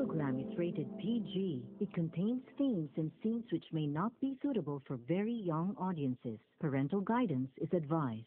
program is rated PG. It contains themes and scenes which may not be suitable for very young audiences. Parental guidance is advised.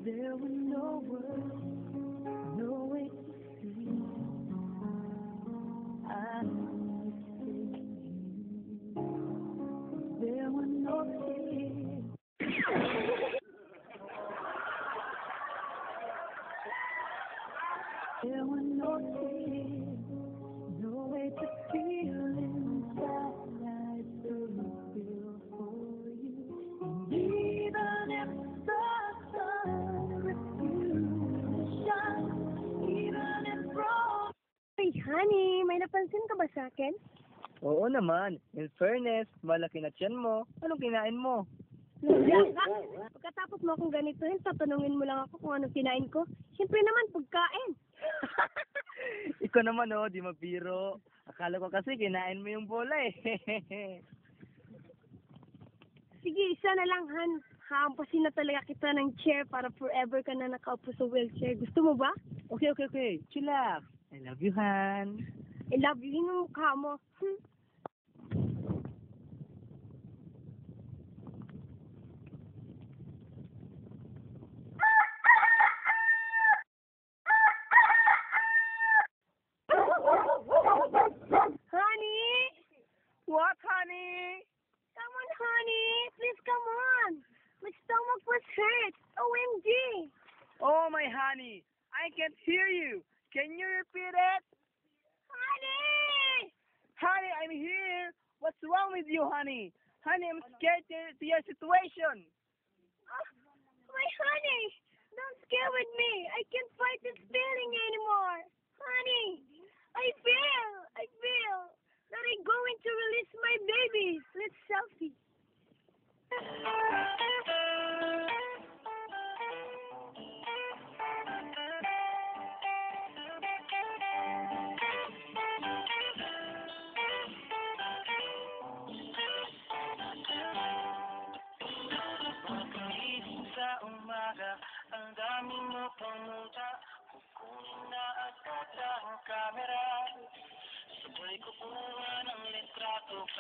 There were no words, no way to see. I missed you. There were no tears. There were no tears, no way to feel inside. I still feel for you. And even if the sun refused to shine, even if wrong. Hey, honey, may napansin ka ba sa akin? Oo naman. In fairness, malaki na tiyan mo. Anong kinain mo? Pagkatapos mo akong ganituhin, tatanungin mo lang ako kung anong kinain ko. Siyempre naman, pagkain. Ikaw naman di mabiro. Akala ko kasi kinain mo yung bola Sige, isa na lang, Han. Hampasin na talaga kita ng chair para forever ka na nakaupo sa wheelchair. Gusto mo ba? Okay. Chillax. I love you, Han. I love you yung mukha mo. Honey? What, honey? Come on, honey. Please come on. My stomach was hurt. OMG. Oh, my honey. I can't hear you. Can you repeat it? Honey! Honey, I'm here. What's wrong with you, honey? Honey, I'm scared to your situation. My honey! Don't scare with me. I can't fight this feeling anymore. Honey, I feel that I'm going to release my baby. Let's selfie.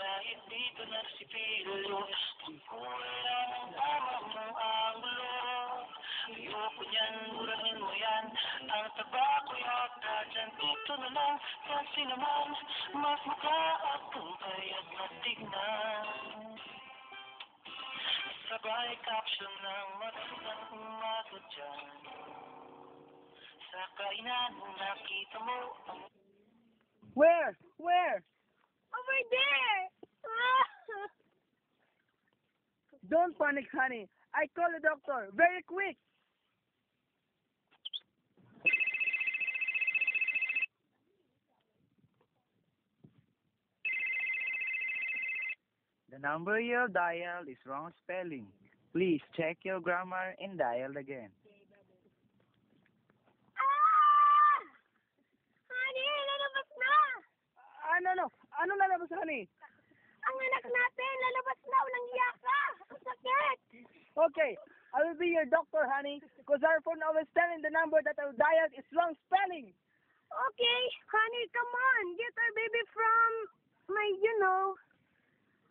kahit dito na si Pilyo. Kung wala ng ama mo ang gulo, ayoko niyan, burahin mo yan. Ang taba ko yata dyan, dito na lang, kasi naman, mas mukha akong kayat na tignan. Sabay caption ng magandang umaga dyan. Sa kainan, nakita mo ang... Where? Where? Over there! Don't panic, honey. I call the doctor. Very quick. The number you have dialed is wrong spelling. Please check your grammar and dial again. Ah! Honey, lalabas na! Ano? Ano lalabas, honey? Ang anak natin, lalabas na! Walang hiya ka! Ang sakit! Okay, I will be your doctor, honey, because our phone always telling the number that I dialed is wrong spelling. Okay, honey, come on! Get our baby from my,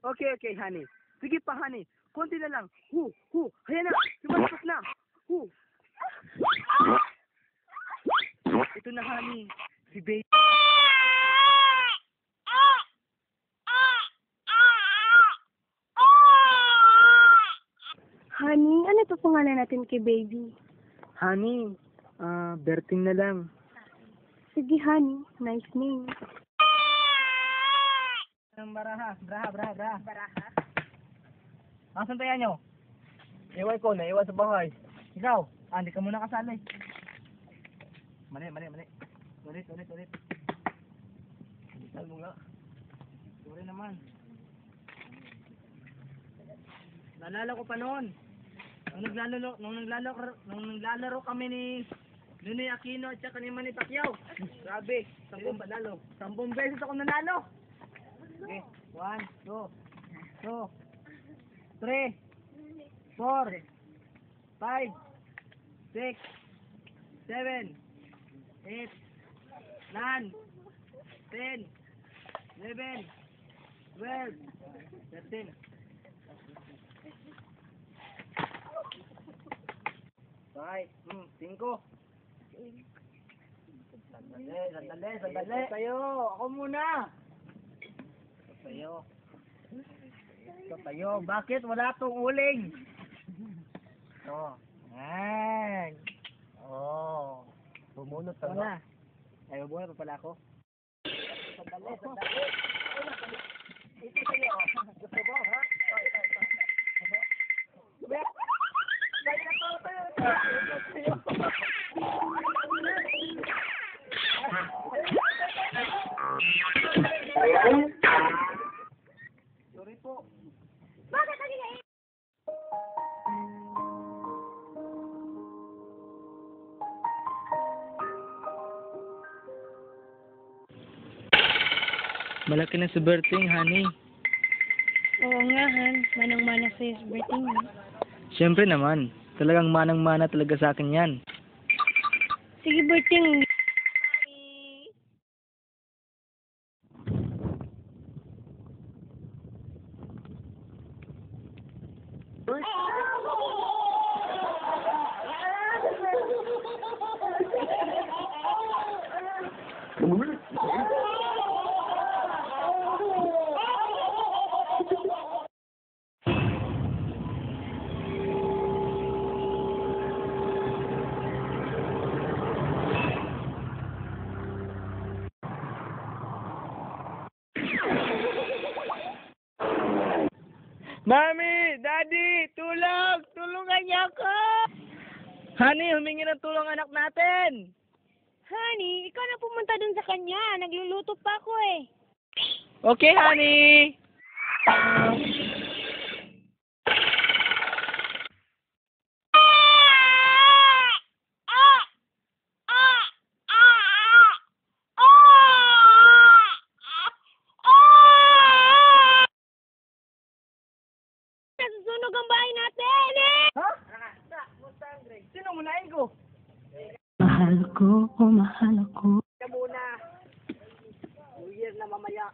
Okay, honey. Sige pa, honey. Konti na lang. Ayan na. Lumasok na. Ito na, honey. Si baby. Honey, ano to pangalan natin kay baby? Honey, Berting na lang. Sige, honey. Nice name. Baraha. Asan tayo nyo? Iwan ko, naiwan sa bahay. Ikaw, hindi ka muna kasali. Mali. Ulit. Sal mo nga. Sorry naman. Naalala ko pa noon. Nung naglalaro kami ni Ninoy Aquino at saka ni Manny Pacquiao. Grabe, 10 panalo. 10 beses ako nanalo. Okay, 1, 2, 3, 4, 5, 6, 7, 8, 9, 10, 11, 12, 13. Right, 5. Sandali. Tayo, ako muna. Tayo. Bakit wala tong uling? Yan. Bumunot ka na. Ay, bumunot pa pala ako. Sandali. Ito sa'yo. Gusto mo, ha? Sorry po. Bakit lagi na Malaki na si Berting, honey. Oo nga, Han. Manang-mana sa'yo sa birthday mo. Siyempre naman. Talagang manang-mana talaga sa akin yan. Sige, birthday. Mami! Daddy! Tulong! Tulungan niyo ako! Honey, humingi ng tulong anak natin! Honey, ikaw na pumunta dun sa kanya. Nagluluto pa ako eh. Okay, honey! Nasusunog ang bahay natin eh! Ha? Sino munahin ko? Mahal ko, mahal ako. Kaya muna. New Year na mamaya.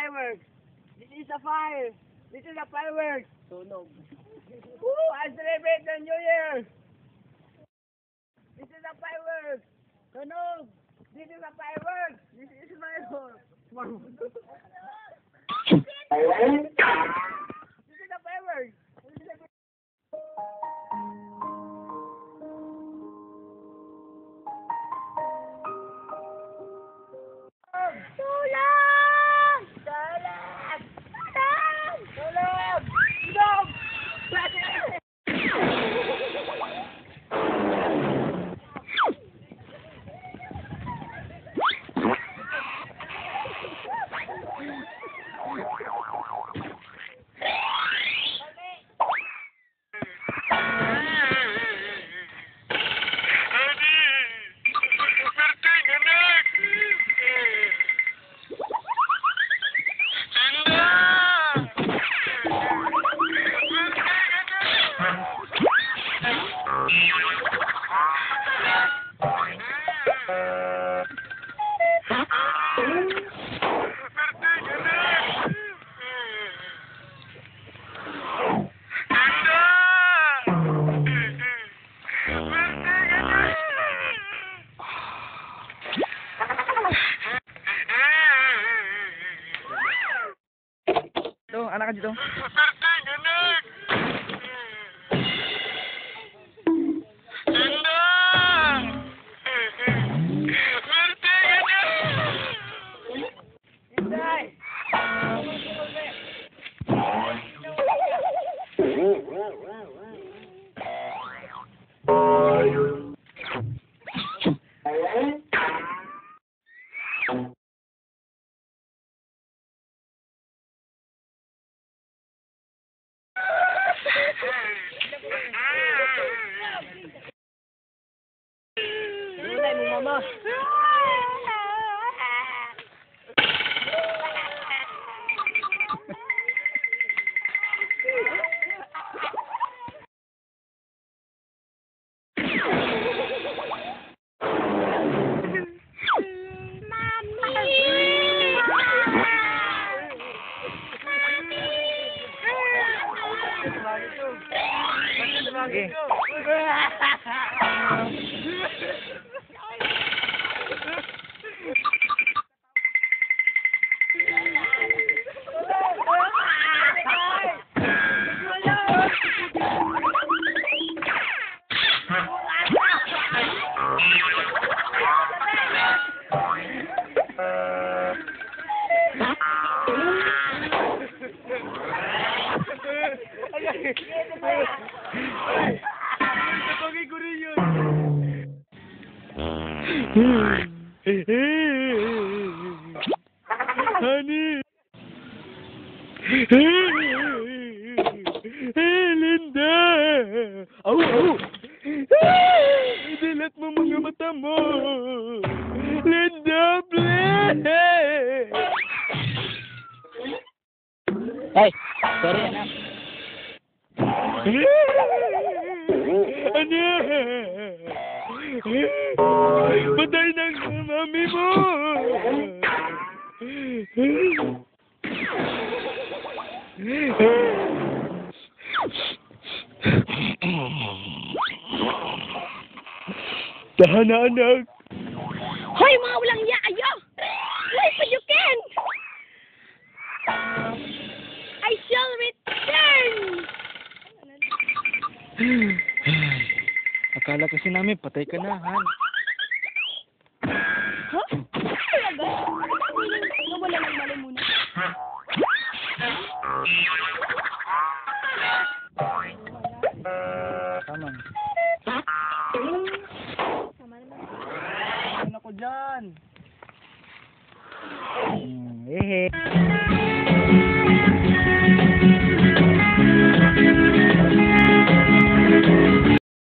fireworks. This is a fire. This is a fireworks. Tunog. Woo! I celebrate the New Year. This is a fireworks. Tunog. This is a fireworks. This is fireworks. This is a fireworks. Tulong! Tulong! Tulong! Tulong! Anak ka dito. Tunay mo, mama. Honey. Linda. Au, au. Dilat mo mga mata mo. Linda, please. Hey, sorry anak. Anak. Patay ng mami mo. Tahan na, anak. Hoy, mga walang iya kayo! Wait for you can! I shall return! Akala kasi namin patay ka na, Han. Huh? Talaga? Nawala ng malay muna. Tama. Tama naman. Ano ko dyan?